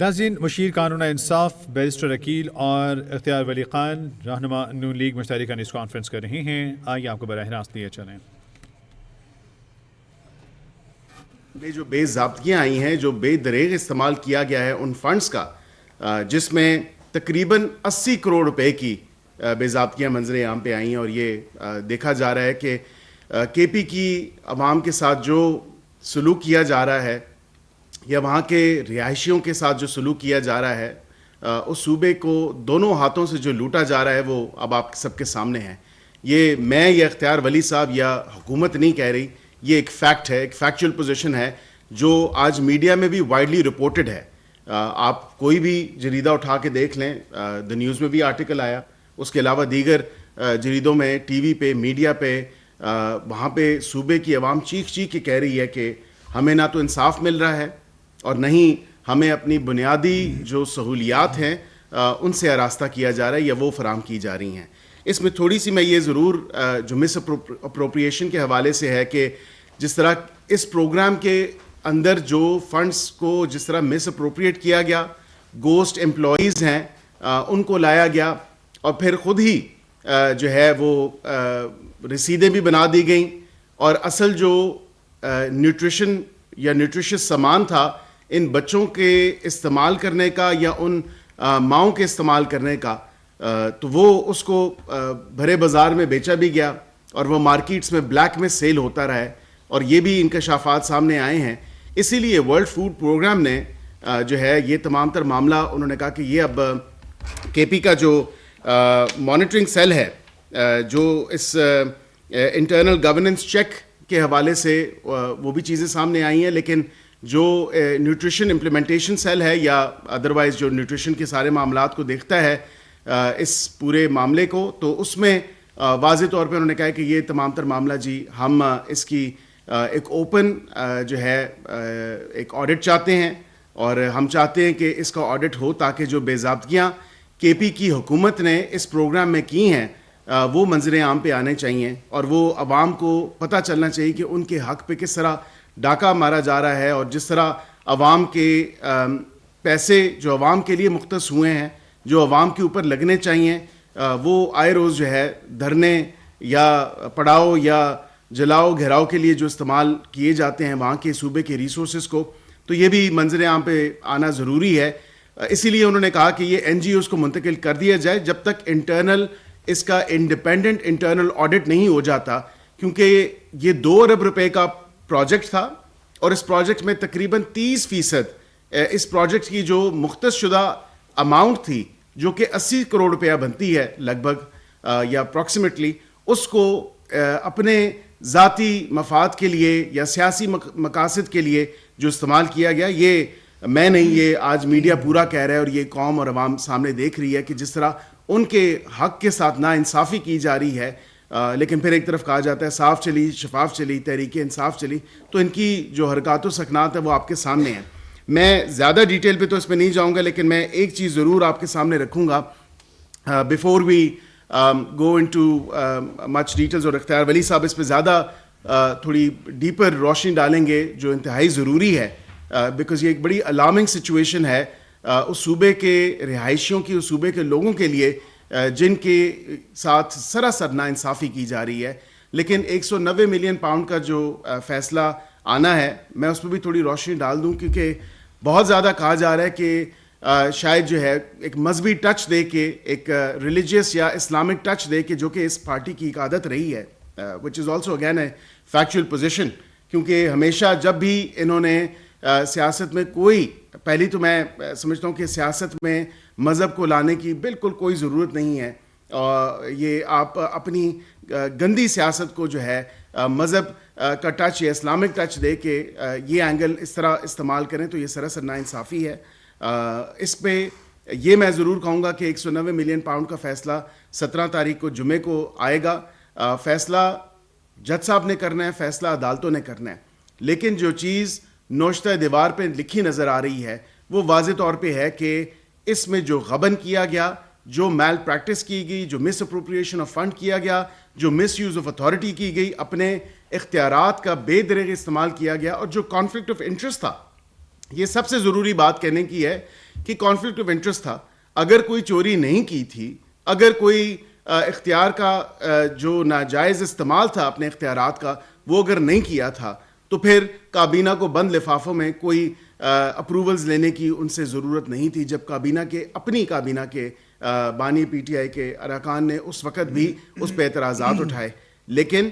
ناظرین، مشیر قانون انصاف بیرسٹر عقیل اور اختیار ولی خان رہنما نون لیگ مشترکہ نیوز کانفرنس کر رہے ہیں. آئیے آپ کو براہ راست لیے چلیں. میں جو بے ضابطگیاں آئی ہیں، جو بے دریغ استعمال کیا گیا ہے ان فنڈز کا، جس میں تقریباً 80 کروڑ روپے کی بے ضابطگیاں منظر عام پہ آئی ہیں، اور یہ دیکھا جا رہا ہے کہ کے پی کی عوام کے ساتھ جو سلوک کیا جا رہا ہے یا وہاں کے رہائشیوں کے ساتھ جو سلوک کیا جا رہا ہے، اس صوبے کو دونوں ہاتھوں سے جو لوٹا جا رہا ہے، وہ اب آپ سب کے سامنے ہے. یہ میں یا اختیار ولی صاحب یا حکومت نہیں کہہ رہی، یہ ایک فیکٹ ہے، ایک فیکچوئل پوزیشن ہے جو آج میڈیا میں بھی وائڈلی رپورٹڈ ہے. آپ کوئی بھی جریدہ اٹھا کے دیکھ لیں، دا نیوز میں بھی آرٹیکل آیا، اس کے علاوہ دیگر جریدوں میں، ٹی وی پہ، میڈیا پہ، وہاں پہ صوبے کی عوام چیخ چیخ کے کہہ رہی ہے کہ ہمیں نہ تو انصاف مل رہا ہے اور نہ ہی ہمیں اپنی بنیادی جو سہولیات ہیں ان سے آراستہ کیا جا رہا ہے یا وہ فراہم کی جا رہی ہیں. اس میں تھوڑی سی میں یہ ضرور جو مس اپروپریشن کے حوالے سے ہے کہ جس طرح اس پروگرام کے اندر جو فنڈز کو جس طرح مس اپروپریٹ کیا گیا، گوسٹ امپلائیز ہیں ان کو لایا گیا اور پھر خود ہی جو ہے وہ رسیدیں بھی بنا دی گئیں، اور اصل جو نیوٹریشن یا نیوٹریشس سامان تھا ان بچوں کے استعمال کرنے کا یا ان ماؤں کے استعمال کرنے کا، تو وہ اس کو بھرے بازار میں بیچا بھی گیا اور وہ مارکیٹس میں بلیک میں سیل ہوتا رہا ہے، اور یہ بھی انکشافات سامنے آئے ہیں. اسی لیے ورلڈ فوڈ پروگرام نے جو ہے یہ تمام تر معاملہ انہوں نے کہا کہ یہ اب کے پی کا جو مانیٹرنگ سیل ہے، جو اس انٹرنل گورننس چیک کے حوالے سے وہ بھی چیزیں سامنے آئی ہیں، لیکن جو نیوٹریشن امپلیمنٹیشن سیل ہے یا ادروائز جو نیوٹریشن کے سارے معاملات کو دیکھتا ہے اس پورے معاملے کو، تو اس میں واضح طور پہ انہوں نے کہا کہ یہ تمام تر معاملہ جی ہم اس کی ایک اوپن جو ہے ایک آڈٹ چاہتے ہیں، اور ہم چاہتے ہیں کہ اس کا آڈٹ ہو تاکہ جو بے ضابطگیاں کے پی کی حکومت نے اس پروگرام میں کی ہیں وہ منظر عام پہ آنے چاہیے، اور وہ عوام کو پتہ چلنا چاہیے کہ ان کے حق پہ کس طرح ڈاکہ مارا جا رہا ہے، اور جس طرح عوام کے پیسے جو عوام کے لیے مختص ہوئے ہیں، جو عوام کے اوپر لگنے چاہیے، وہ آئے روز جو ہے دھرنے یا پڑاؤ یا جلاؤ گھیراؤ کے لیے جو استعمال کیے جاتے ہیں وہاں کے صوبے کے ریسورسز کو، تو یہ بھی منظر عام پہ آنا ضروری ہے. اسی لیے انہوں نے کہا کہ یہ این جی اوز کو منتقل کر دیا جائے جب تک انٹرنل اس کا انڈیپینڈنٹ انٹرنل آڈٹ نہیں ہو جاتا، کیونکہ یہ 2 ارب روپے کا پروجیکٹ تھا، اور اس پروجیکٹ میں تقریباً 30% اس پروجیکٹ کی جو مختص شدہ اماؤنٹ تھی، جو کہ 80 کروڑ روپیہ بنتی ہے لگ بھگ یا اپروکسیمیٹلی، اس کو اپنے ذاتی مفاد کے لیے یا سیاسی مقاصد کے لیے جو استعمال کیا گیا. یہ میں نہیں، یہ آج میڈیا پورا کہہ رہا ہے، اور یہ قوم اور عوام سامنے دیکھ رہی ہے کہ جس طرح ان کے حق کے ساتھ نا انصافی کی جا رہی ہے. لیکن پھر ایک طرف کہا جاتا ہے صاف چلی، شفاف چلی، تحریک انصاف چلی، تو ان کی جو حرکات و سکنات ہیں وہ آپ کے سامنے ہیں. میں زیادہ ڈیٹیل پہ تو اس میں نہیں جاؤں گا، لیکن میں ایک چیز ضرور آپ کے سامنے رکھوں گا before we go into much details, اور اختیار ولی صاحب اس پہ زیادہ تھوڑی ڈیپر روشنی ڈالیں گے جو انتہائی ضروری ہے، بیکاز یہ ایک بڑی الارمنگ سچویشن ہے اس صوبے کے رہائشیوں کی، اس صوبے کے لوگوں کے لیے جن کے ساتھ سراسر ناانصافی کی جا رہی ہے. لیکن 190 ملین پاؤنڈ کا جو فیصلہ آنا ہے، میں اس پہ بھی تھوڑی روشنی ڈال دوں، کیونکہ بہت زیادہ کہا جا رہا ہے کہ شاید جو ہے ایک مذہبی ٹچ دے کے، ایک ریلیجیس یا اسلامک ٹچ دے کے، جو کہ اس پارٹی کی ایک عادت رہی ہے، which is also again a factual position, کیونکہ ہمیشہ جب بھی انہوں نے سیاست میں کوئی، پہلی تو میں سمجھتا ہوں کہ سیاست میں مذہب کو لانے کی بالکل کوئی ضرورت نہیں ہے، اور یہ آپ اپنی گندی سیاست کو جو ہے مذہب کا ٹچ یا اسلامک ٹچ دے کے یہ اینگل اس طرح استعمال کریں تو یہ سراسر ناانصافی ہے. اس پہ یہ میں ضرور کہوں گا کہ 190 ملین پاؤنڈ کا فیصلہ 17 تاریخ کو جمعے کو آئے گا. فیصلہ جج صاحب نے کرنا ہے، فیصلہ عدالتوں نے کرنا ہے، لیکن جو چیز نوشتہ دیوار پہ لکھی نظر آ رہی ہے وہ واضح طور پہ ہے کہ اس میں جو غبن کیا گیا، جو میل پریکٹس کی گئی، جو مس اپروپریشن آف فنڈ کیا گیا، جو مس یوز آف اتھارٹی کی گئی، اپنے اختیارات کا بے دریغ استعمال کیا گیا، اور جو کانفلکٹ آف انٹرسٹ تھا. یہ سب سے ضروری بات کہنے کی ہے کہ کانفلکٹ آف انٹرسٹ تھا. اگر کوئی چوری نہیں کی تھی, اگر کوئی اختیار کا جو ناجائز استعمال تھا اپنے اختیارات کا وہ اگر نہیں کیا تھا, تو پھر کابینہ کو بند لفافوں میں کوئی اپروولز لینے کی ان سے ضرورت نہیں تھی, جب اپنی کابینہ کے بانی پی ٹی آئی کے اراکان نے اس وقت بھی اس پہ اعتراضات اٹھائے. لیکن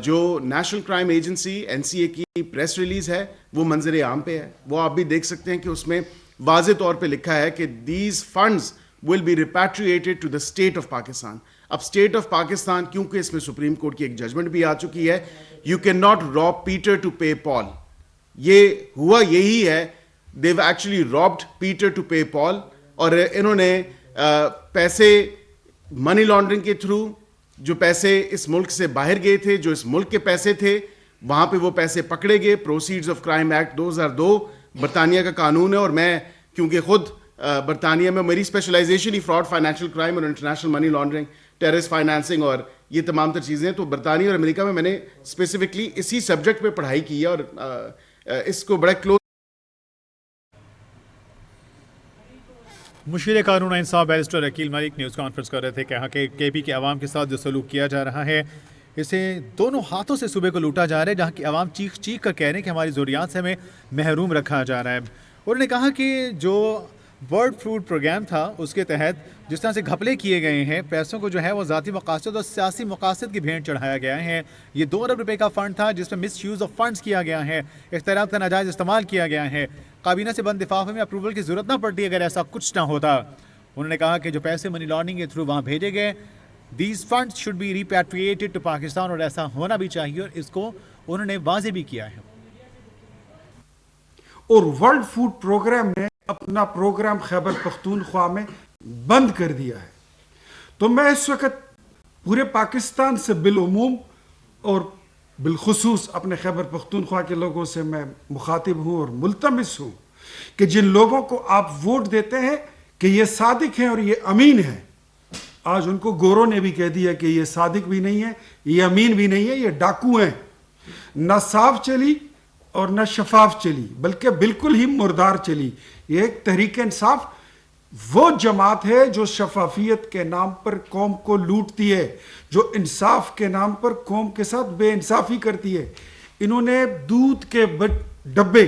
جو نیشنل کرائم ایجنسی NCA کی پریس ریلیز ہے وہ منظر عام پہ ہے, وہ آپ بھی دیکھ سکتے ہیں کہ اس میں واضح طور پہ لکھا ہے کہ these funds will be repatriated to the state of Pakistan. اب اسٹیٹ آف پاکستان, کیونکہ اس میں سپریم کورٹ کی ایک ججمنٹ بھی آ چکی ہے, you can not rob Peter to pay Paul. یہ ہوا یہی ہے, they actually robbed Peter to pay Paul, اور انہوں نے پیسے منی لانڈرنگ کے تھرو جو پیسے اس ملک سے باہر گئے تھے, جو اس ملک کے پیسے تھے, وہاں پہ وہ پیسے پکڑے گئے. پروسیڈز آف کرائم ایکٹ 2002 برطانیہ کا قانون ہے, اور میں کیونکہ خود برطانیہ میں میری اسپیشلائزیشن ہی فراڈ, فائنینشیل کرائم اور international money laundering, terrorist financing اور یہ تمام تر چیزیں, تو برطانیہ اور امریکہ میں نے اسپیسیفکلی اسی سبجیکٹ پہ پڑھائی کی ہے اور اس کو بڑا کلوز. مشیر قانون و انصاف بیرسٹر عقیل ملک نیوز کانفرنس کر رہے تھے, کہا کہ KB کے عوام کے ساتھ جو سلوک کیا جا رہا ہے اسے دونوں ہاتھوں سے صوبے کو لوٹا جا رہا ہے, جہاں کی عوام چیخ چیخ کر کہہ رہے ہیں کہ ہماری ضروریات سے ہمیں محروم رکھا جا رہا ہے. انہوں نے کہا کہ جو برڈ فلوڈ پروگرام تھا اس کے تحت جس طرح سے گھپلے کیے گئے ہیں, پیسوں کو جو ہے وہ ذاتی مقاصد اور سیاسی مقاصد کی بھینٹ چڑھایا گیا ہے. یہ 2 ارب روپے کا فنڈ تھا جس میں مس یوز آف فنڈز کیا گیا ہے, اختیارات کا ناجائز استعمال کیا گیا ہے. کابینہ سے بند لفافے میں اپروول کی ضرورت نہ پڑتی اگر ایسا کچھ نہ ہوتا. انہوں نے کہا کہ جو پیسے منی لانڈرنگ کے تھرو وہاں بھیجے گئے, these funds should be repatriated to Pakistan, اور ایسا ہونا بھی چاہیے, اور اس کو انہوں نے واضح بھی کیا ہے. اور ورلڈ فوڈ پروگرام نے اپنا پروگرام خیبر پختونخوا میں بند کر دیا ہے. تو میں اس وقت پورے پاکستان سے بالعموم اور بالخصوص اپنے خیبر پختونخوا کے لوگوں سے میں مخاطب ہوں اور ملتمس ہوں کہ جن لوگوں کو آپ ووٹ دیتے ہیں کہ یہ صادق ہیں اور یہ امین ہیں, آج ان کو گوروں نے بھی کہہ دیا کہ یہ صادق بھی نہیں ہے, یہ امین بھی نہیں ہے, یہ ڈاکو ہیں. نہ صاف چلی اور نہ شفاف چلی, بلکہ بالکل ہی مردار چلی. یہ ایک تحریک انصاف وہ جماعت ہے جو شفافیت کے نام پر قوم کو لوٹتی ہے, جو انصاف کے نام پر قوم کے ساتھ بے انصافی کرتی ہے. انہوں نے دودھ کے ڈبے,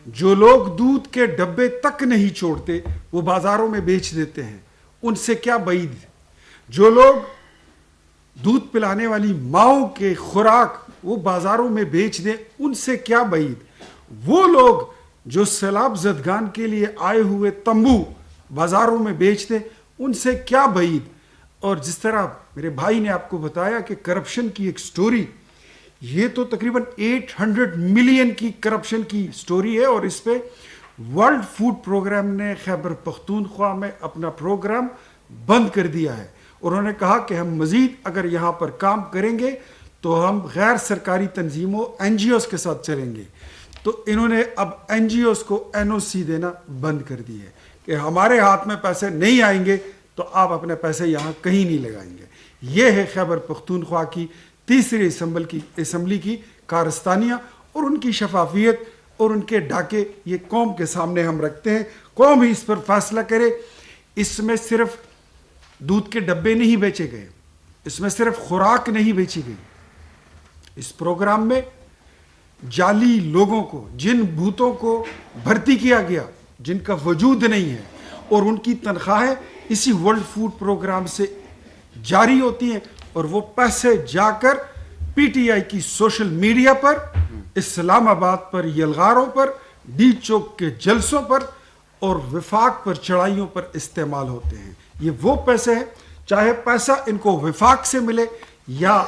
جو لوگ دودھ کے ڈبے تک نہیں چھوڑتے وہ بازاروں میں بیچ دیتے ہیں, ان سے کیا بعید. جو لوگ دودھ پلانے والی ماؤں کے خوراک وہ بازاروں میں بیچ دیں, ان سے کیا بعید. وہ لوگ جو سیلاب زدگان کے لیے آئے ہوئے تمبو بازاروں میں بیچ دیں, ان سے کیا بعید. اور جس طرح میرے بھائی نے آپ کو بتایا کہ کرپشن کی ایک سٹوری, یہ تو تقریباً 800 ملین کی کرپشن کی سٹوری ہے, اور اس پہ ورلڈ فوڈ پروگرام نے خیبر پختونخوا میں اپنا پروگرام بند کر دیا ہے. اور انہوں نے کہا کہ ہم مزید اگر یہاں پر کام کریں گے تو ہم غیر سرکاری تنظیموں NGOs کے ساتھ چلیں گے. تو انہوں نے اب NGOs کو NOC دینا بند کر دی ہے کہ ہمارے ہاتھ میں پیسے نہیں آئیں گے تو آپ اپنے پیسے یہاں کہیں نہیں لگائیں گے. یہ ہے خیبر پختونخوا کی تیسری اسمبلی کی کارستانیاں اور ان کی شفافیت اور ان کے ڈھاکے یہ قوم کے سامنے ہم رکھتے ہیں. قوم ہی اس پر فیصلہ کرے. اس میں صرف دودھ کے ڈبے نہیں بیچے گئے, اس میں صرف خوراک نہیں بیچی گئی. اس پروگرام میں جعلی لوگوں کو, جن بھوتوں کو بھرتی کیا گیا جن کا وجود نہیں ہے, اور ان کی تنخواہیں اسی ورلڈ فوڈ پروگرام سے جاری ہوتی ہیں, اور وہ پیسے جا کر PTI کی سوشل میڈیا پر, اسلام آباد پر یلغاروں پر, ڈی چوک کے جلسوں پر اور وفاق پر چڑھائیوں پر استعمال ہوتے ہیں. یہ وہ پیسے ہیں, چاہے پیسہ ان کو وفاق سے ملے یا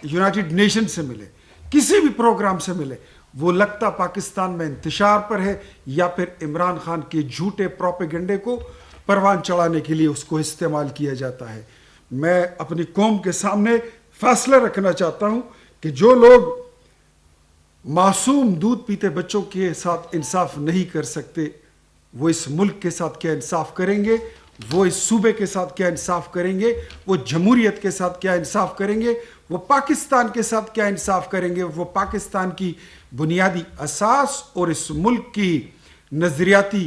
یونائٹڈ نیشن سے ملے, کسی بھی پروگرام سے ملے, وہ لگتا پاکستان میں انتشار پر ہے یا پھر عمران خان کے جھوٹے پروپیگنڈے کو پروان چڑھانے کے لیے اس کو استعمال کیا جاتا ہے. میں اپنی قوم کے سامنے فیصلہ رکھنا چاہتا ہوں کہ جو لوگ معصوم دودھ پیتے بچوں کے ساتھ انصاف نہیں کر سکتے, وہ اس ملک کے ساتھ کیا انصاف کریں گے, وہ اس صوبے کے ساتھ کیا انصاف کریں گے, وہ جمہوریت کے ساتھ کیا انصاف کریں گے, وہ پاکستان کے ساتھ کیا انصاف کریں گے, وہ پاکستان کی بنیادی اساس اور اس ملک کی نظریاتی